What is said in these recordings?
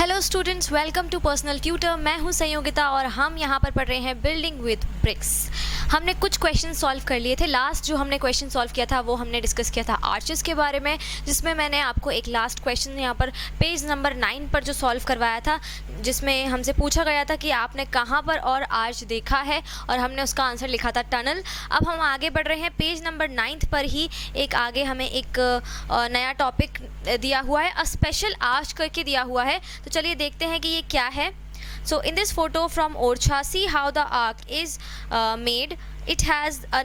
Hello students, welcome to personal tutor. मैं हूं संयोगिता और हम यहां पर पढ़ रहे हैं बिल्डिंग विद ब्रिक्स। हमने कुछ क्वेश्चन सॉल्व कर लिए थे। लास्ट जो हमने क्वेश्चन सॉल्व किया था वो हमने डिस्कस किया था आर्चेस के बारे में, जिसमें मैंने आपको एक लास्ट क्वेश्चन यहां पर पेज नंबर 9 पर जो सॉल्व करवाया था, जिसमें हमसे पूछा गया था कि आपने कहां पर और आर्च देखा है, और हमने उसका आंसर लिखा था टनल। अब हम आगे बढ़ रहे हैं, पेज नंबर 9 पर ही एक आगे हमें एक नया टॉपिक दिया हुआ है, अ स्पेशल आर्च करके दिया हुआ है। तो चलिए देखते हैं कि ये क्या है। So in this photo from Orcha, see how the arc is made. It has a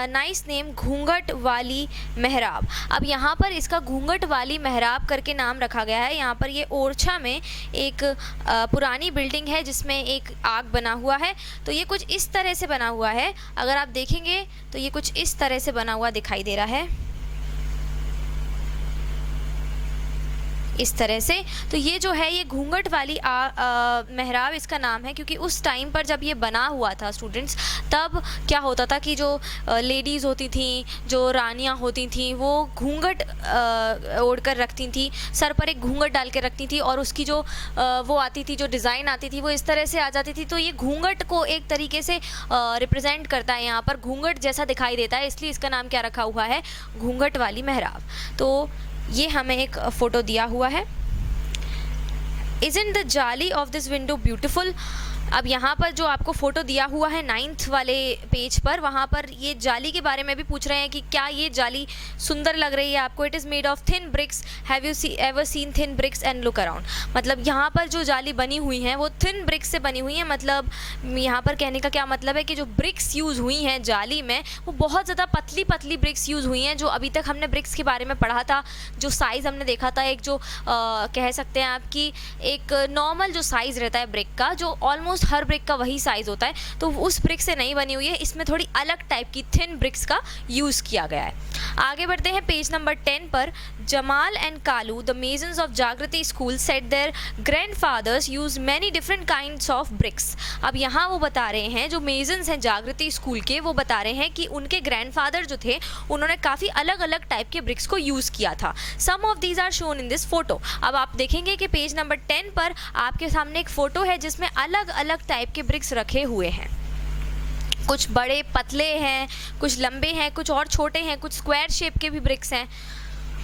nice name, घूंघट वाली मेहराब। अब यहाँ पर इसका घूंघट वाली मेहराब करके नाम रखा गया है। यहाँ पर ये ओरछा में एक पुरानी बिल्डिंग है जिसमें एक आर्क बना हुआ है। तो ये कुछ इस तरह से बना हुआ है। अगर आप देखेंगे तो ये कुछ इस तरह से बना हुआ दिखाई दे रहा है, इस तरह से। तो ये जो है ये घूंघट वाली मेहराब इसका नाम है, क्योंकि उस टाइम पर जब ये बना हुआ था स्टूडेंट्स, तब क्या होता था कि जो लेडीज़ होती थी, जो रानियां होती थी, वो घूंघट ओढ़ कर रखती थी, सर पर एक घूंघट डाल के रखती थी, और उसकी जो वो आती थी, जो डिज़ाइन आती थी, वो इस तरह से आ जाती थी। तो ये घूंघट को एक तरीके से रिप्रेजेंट करता है, यहाँ पर घूंघट जैसा दिखाई देता है, इसलिए इसका नाम क्या रखा हुआ है, घूंघट वाली मेहराब। तो ये हमें एक फ़ोटो दिया हुआ है। Isn't the jali of this window beautiful? अब यहाँ पर जो आपको फ़ोटो दिया हुआ है 9th वाले पेज पर, वहाँ पर ये जाली के बारे में भी पूछ रहे हैं कि क्या ये जाली सुंदर लग रही है आपको। It is made of thin bricks, have you ever seen thin bricks and look around. मतलब यहाँ पर जो जाली बनी हुई हैं वो थिन ब्रिक्स से बनी हुई हैं। मतलब यहाँ पर कहने का क्या मतलब है कि जो ब्रिक्स यूज़ हुई हैं जाली में, वो बहुत ज़्यादा पतली पतली ब्रिक्स यूज़ हुई हैं। जो अभी तक हमने ब्रिक्स के बारे में पढ़ा था, जो साइज़ हमने देखा था, एक जो कह सकते हैं आपकी एक नॉर्मल जो साइज़ रहता है ब्रिक का, जो ऑलमोस्ट हर ब्रिक का वही साइज होता है, तो उस ब्रिक से नहीं बनी हुई है। इसमें थोड़ी अलग टाइप की थिन ब्रिक्स का यूज़ किया गया है। आगे बढ़ते हैं पेज नंबर 10 पर। Jamal and Kalu, the masons of Jagriti school, said their grandfathers use many different kinds of bricks. अब यहाँ वो बता रहे हैं, जो मेसन्स हैं जागृति स्कूल के, वो बता रहे हैं कि उनके ग्रैंडफादर जो थे, उन्होंने काफ़ी अलग अलग टाइप के ब्रिक्स को यूज़ किया था। Some of these are shown in this photo. अब आप देखेंगे कि पेज नंबर 10 पर आपके सामने एक फ़ोटो है जिसमें अलग अलग टाइप के ब्रिक्स रखे हुए हैं। कुछ बड़े पतले हैं, कुछ लंबे हैं, कुछ और छोटे हैं, कुछ स्क्वायर शेप के भी ब्रिक्स हैं।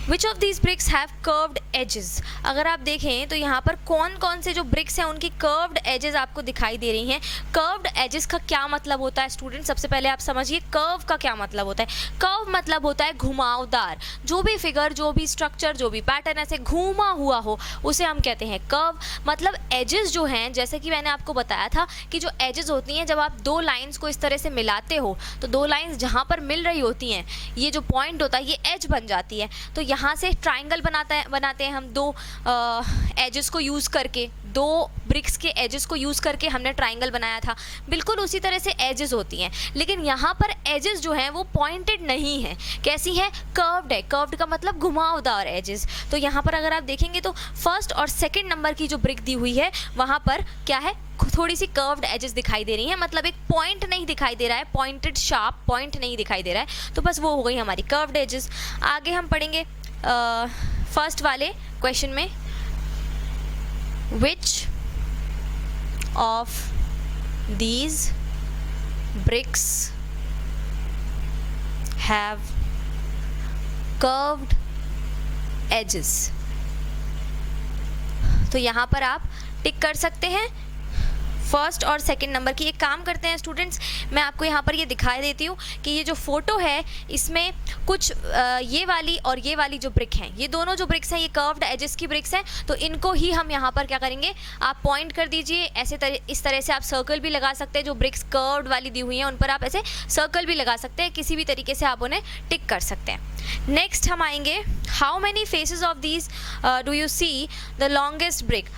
Which of these bricks have curved edges? अगर आप देखें तो यहाँ पर कौन कौन से जो ब्रिक्स हैं उनकी कर्व्ड एजेस आपको दिखाई दे रही हैं। कर्व्ड एजेस का क्या मतलब होता है स्टूडेंट? सबसे पहले आप समझिए कर्व का क्या मतलब होता है। कर्व मतलब होता है घुमावदार। जो भी फिगर, जो भी स्ट्रक्चर, जो भी पैटर्न ऐसे घूमा हुआ हो, उसे हम कहते हैं कर्व। मतलब एजेस जो हैं, जैसे कि मैंने आपको बताया था कि जो एजेस होती हैं, जब आप दो लाइन्स को इस तरह से मिलाते हो, तो दो लाइन्स जहाँ पर मिल रही होती हैं, ये जो पॉइंट होता है ये एज बन जाती है। तो यहाँ से ट्राइंगल बनाते हैं हम दो एजेस को यूज़ करके, दो ब्रिक्स के एजेस को यूज़ करके हमने ट्राइंगल बनाया था। बिल्कुल उसी तरह से एजेस होती हैं, लेकिन यहाँ पर एजेस जो हैं वो पॉइंटेड नहीं हैं। कैसी हैं? कर्व्ड है। कर्व्ड का मतलब घुमावदार एजेस। तो यहाँ पर अगर आप देखेंगे तो फर्स्ट और सेकंड नंबर की जो ब्रिक दी हुई है, वहाँ पर क्या है, थोड़ी सी कर्व्ड एजेस दिखाई दे रही हैं। मतलब एक पॉइंट नहीं दिखाई दे रहा है, पॉइंटेड शार्प पॉइंट नहीं दिखाई दे रहा है। तो बस वो हो गई हमारी कर्व्ड एजेस। आगे हम पढ़ेंगे फर्स्ट वाले क्वेश्चन में, which of these bricks have curved edges? तो यहाँ पर आप टिक कर सकते हैं फर्स्ट और सेकंड नंबर की। एक काम करते हैं स्टूडेंट्स, मैं आपको यहाँ पर ये दिखाई देती हूँ कि ये जो फ़ोटो है इसमें कुछ ये वाली और ये वाली जो ब्रिक हैं, ये दोनों जो ब्रिक्स हैं ये कर्व्ड एजेस की ब्रिक्स हैं। तो इनको ही हम यहाँ पर क्या करेंगे, आप पॉइंट कर दीजिए ऐसे इस तरह से। आप सर्कल भी लगा सकते हैं, जो ब्रिक्स कर्व्ड वाली दी हुई हैं उन पर आप ऐसे सर्कल भी लगा सकते हैं। किसी भी तरीके से आप उन्हें टिक कर सकते हैं। नेक्स्ट हम आएंगे, how many faces of these do you see the longest brick?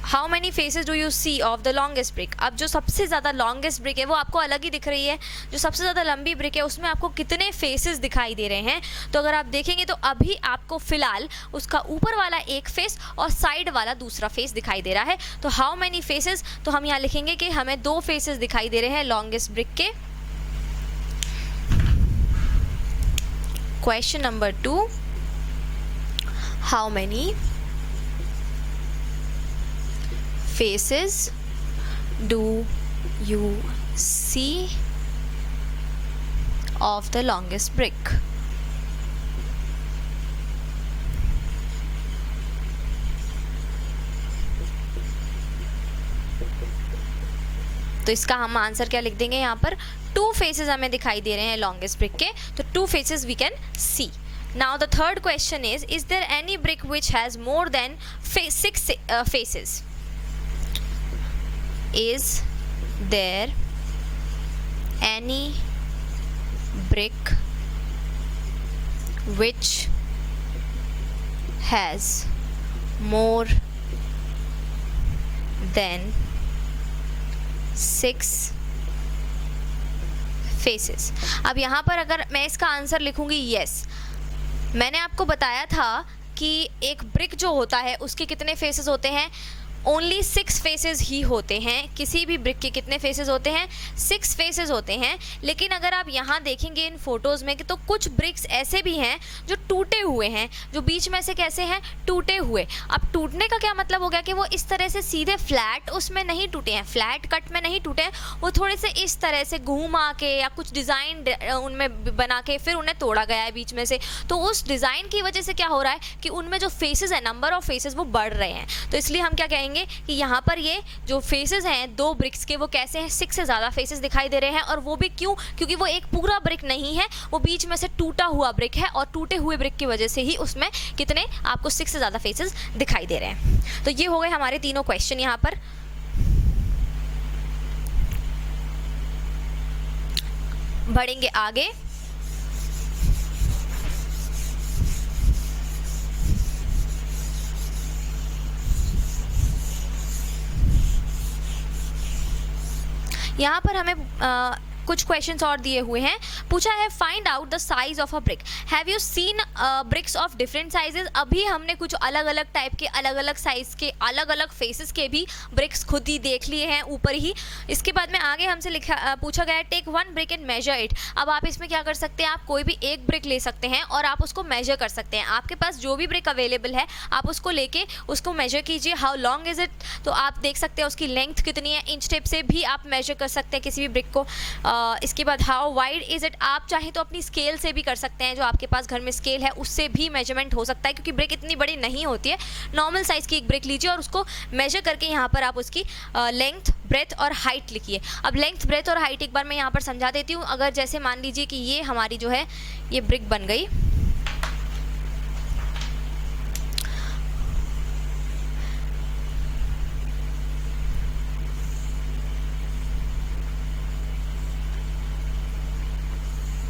How many faces do you see of the longest brick? अब जो सबसे ज़्यादा लॉन्गेस्ट ब्रिक है वो आपको अलग ही दिख रही है। जो सबसे ज़्यादा लंबी ब्रिक है उसमें आपको कितने फेसेस दिखाई दे रहे हैं? तो अगर आप देखेंगे तो अभी आपको फ़िलहाल उसका ऊपर वाला एक फेस और साइड वाला दूसरा फेस दिखाई दे रहा है। तो हाउ मैनी फेसेस, तो हम यहाँ लिखेंगे कि हमें दो फेसेस दिखाई दे रहे हैं लॉन्गेस्ट ब्रिक के। Question number 2, how many faces do you see of the longest brick? तो इसका हम आंसर क्या लिख देंगे यहाँ पर, 2 फेसेस हमें दिखाई दे रहे हैं लॉन्गेस्ट ब्रिक के, तो 2 faces we can see. Now the third question is there any brick which has more than 6 faces? Is there any brick which has more than 6 faces? अब यहाँ पर अगर मैं इसका आंसर लिखूंगी यस, मैंने आपको बताया था कि एक ब्रिक जो होता है उसके कितने फेसेस होते हैं, ओनली 6 फेसेस ही होते हैं. किसी भी ब्रिक के कितने फेसेस होते हैं, 6 फेसेस होते हैं. लेकिन अगर आप यहाँ देखेंगे इन फोटोज़ में कि तो कुछ ब्रिक्स ऐसे भी हैं जो टूटे हुए हैं, जो बीच में से कैसे हैं, टूटे हुए. अब टूटने का क्या मतलब हो गया कि वो इस तरह से सीधे फ्लैट उसमें नहीं टूटे हैं, फ्लैट कट में नहीं टूटे हैं, वो थोड़े से इस तरह से घूमा के या कुछ डिज़ाइन उनमें बना के फिर उन्हें तोड़ा गया है बीच में से. तो उस डिज़ाइन की वजह से क्या हो रहा है कि उनमें जो फेसेस है, नंबर ऑफ फेसेस वो बढ़ रहे हैं. तो इसलिए हम क्या कहेंगे कि यहाँ पर ये जो फेसेस हैं 2 ब्रिक्स के वो कैसे हैं, 6 से ज़्यादा फेसेस दिखाई दे रहे हैं. और वो भी क्यों, क्योंकि वो एक पूरा ब्रिक नहीं है, वो बीच में से टूटा हुआ ब्रिक है, और टूटे हुए ब्रिक की वजह से ही उसमें कितने आपको 6 से ज़्यादा फेसेस दिखाई दे रहे हैं. तो ये हो गए हमारे तीनों क्वेश्चन. यहाँ पर बढ़ेंगे आगे. यहाँ पर हमें कुछ क्वेश्चंस और दिए हुए हैं. पूछा है find out the size of a brick. Have you seen bricks of different sizes? अभी हमने कुछ अलग अलग टाइप के, अलग अलग साइज के, अलग अलग फेसेस के भी ब्रिक्स खुद ही देख लिए हैं ऊपर ही. इसके बाद में आगे हमसे पूछा गया है take 1 brick and measure it. अब आप इसमें क्या कर सकते हैं, आप कोई भी एक ब्रिक ले सकते हैं और आप उसको मेजर कर सकते हैं. आपके पास जो भी ब्रिक अवेलेबल है आप उसको लेके उसको मेजर कीजिए. हाउ लॉन्ग इज इट, तो आप देख सकते हैं उसकी लेंथ कितनी है. इंच टेप से भी आप मेजर कर सकते हैं किसी भी ब्रिक को. इसके बाद हाउ वाइड इज़ इट, आप चाहें तो अपनी स्केल से भी कर सकते हैं, जो आपके पास घर में स्केल है उससे भी मेजरमेंट हो सकता है, क्योंकि ब्रिक इतनी बड़ी नहीं होती है. नॉर्मल साइज़ की एक ब्रिक लीजिए और उसको मेजर करके यहाँ पर आप उसकी लेंथ, ब्रेथ और हाइट लिखिए. अब लेंथ, ब्रेथ और हाइट एक बार मैं यहाँ पर समझा देती हूँ. अगर जैसे मान लीजिए कि ये हमारी जो है ये ब्रिक बन गई,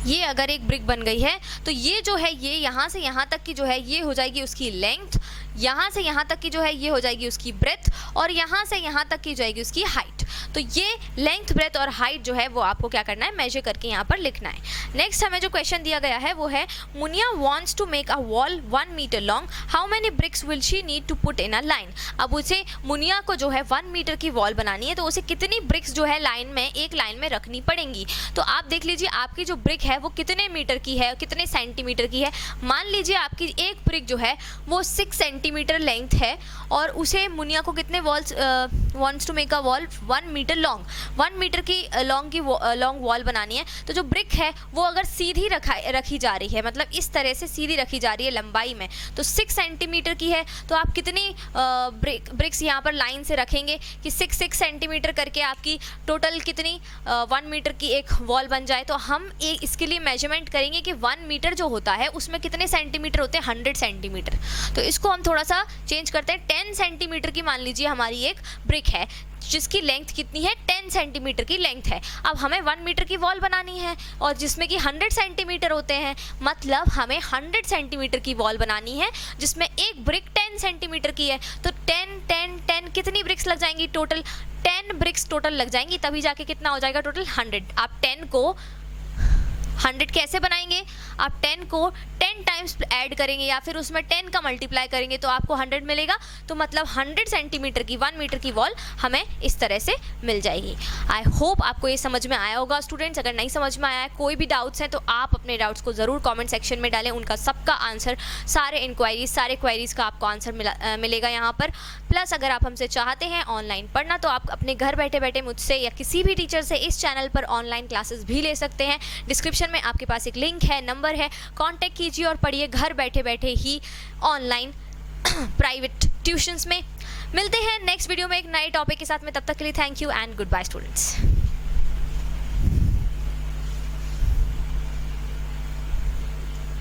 ये अगर एक ब्रिक बन गई है तो ये जो है ये यहाँ से यहाँ तक की जो है ये हो जाएगी उसकी लेंथ, यहाँ से यहाँ तक की जो है ये हो जाएगी उसकी ब्रेथ, और यहाँ से यहाँ तक की जाएगी उसकी हाइट. तो ये लेंथ, ब्रेथ और हाइट जो है वो आपको क्या करना है, मेजर करके यहाँ पर लिखना है. नेक्स्ट हमें जो क्वेश्चन दिया गया है वो है Munia wants to make a wall 1 metre long, how many bricks will she need to put in a line. अब उसे मुनिया को जो है 1 मीटर की वॉल बनानी है, तो उसे कितनी ब्रिक्स जो है लाइन में, एक लाइन में रखनी पड़ेंगी. तो आप देख लीजिए आपकी जो ब्रिक है वो कितने मीटर की है, कितने सेंटीमीटर की है. मान लीजिए आपकी एक ब्रिक जो है वो 6 सेंटीमीटर लेंथ है और उसे मुनिया को कितने walls wants to make a wall 1 metre long, 1 metre की लॉन्ग वॉल बनानी है. तो जो ब्रिक है वो अगर सीधी रखी जा रही है, मतलब इस तरह से सीधी रखी जा रही है लंबाई में, तो 6 सेंटीमीटर की है, तो आप कितनी ब्रिक्स यहाँ पर लाइन से रखेंगे कि 6 सेंटीमीटर करके आपकी टोटल कितनी 1 मीटर की एक वॉल बन जाए. तो हम इसके लिए मेजरमेंट करेंगे कि 1 मीटर जो होता है उसमें कितने सेंटीमीटर होते हैं, 100 सेंटीमीटर. तो इसको हम थोड़ा सा चेंज करते हैं. 10 सेंटीमीटर की मान लीजिए हमारी एक ब्रिक है जिसकी लेंथ कितनी है, 10 सेंटीमीटर की लेंथ है. अब हमें 1 मीटर की वॉल बनानी है और जिसमें कि 100 सेंटीमीटर होते हैं, मतलब हमें 100 सेंटीमीटर की वॉल बनानी है जिसमें एक ब्रिक 10 सेंटीमीटर की है. तो 10 कितनी ब्रिक्स लग जाएंगी टोटल, 10 ब्रिक्स टोटल लग जाएंगी, तभी जाके कितना हो जाएगा टोटल 100. आप 10 को 100 कैसे बनाएंगे? आप 10 को 10 टाइम्स ऐड करेंगे या फिर उसमें 10 का मल्टीप्लाई करेंगे तो आपको 100 मिलेगा। तो मतलब 100 सेंटीमीटर की 1 मीटर की वॉल हमें इस तरह से मिल जाएगी। आई होप आपको ये समझ में आया होगा स्टूडेंट्स। अगर नहीं समझ में आया है, कोई भी डाउट्स हैं तो आप अपने डाउट्स को ज़रूर कमेंट सेक्शन में डालें। उनका सबका आंसर, सारे क्वेरीज़ का आपको आंसर मिलेगा यहाँ पर। प्लस अगर आप हमसे चाहते हैं ऑनलाइन पढ़ना तो आप अपने घर बैठे बैठे मुझसे या किसी भी टीचर से इस चैनल पर ऑनलाइन क्लासेस भी ले सकते हैं। डिस्क्रिप्शन में आपके पास एक लिंक है, नंबर है, कॉन्टैक्ट कीजिए और पढ़िए घर बैठे बैठे ही ऑनलाइन प्राइवेट ट्यूशंस में। मिलते हैं नेक्स्ट वीडियो में एक नए टॉपिक के साथ में। तब तक के लिए thank you and goodbye students.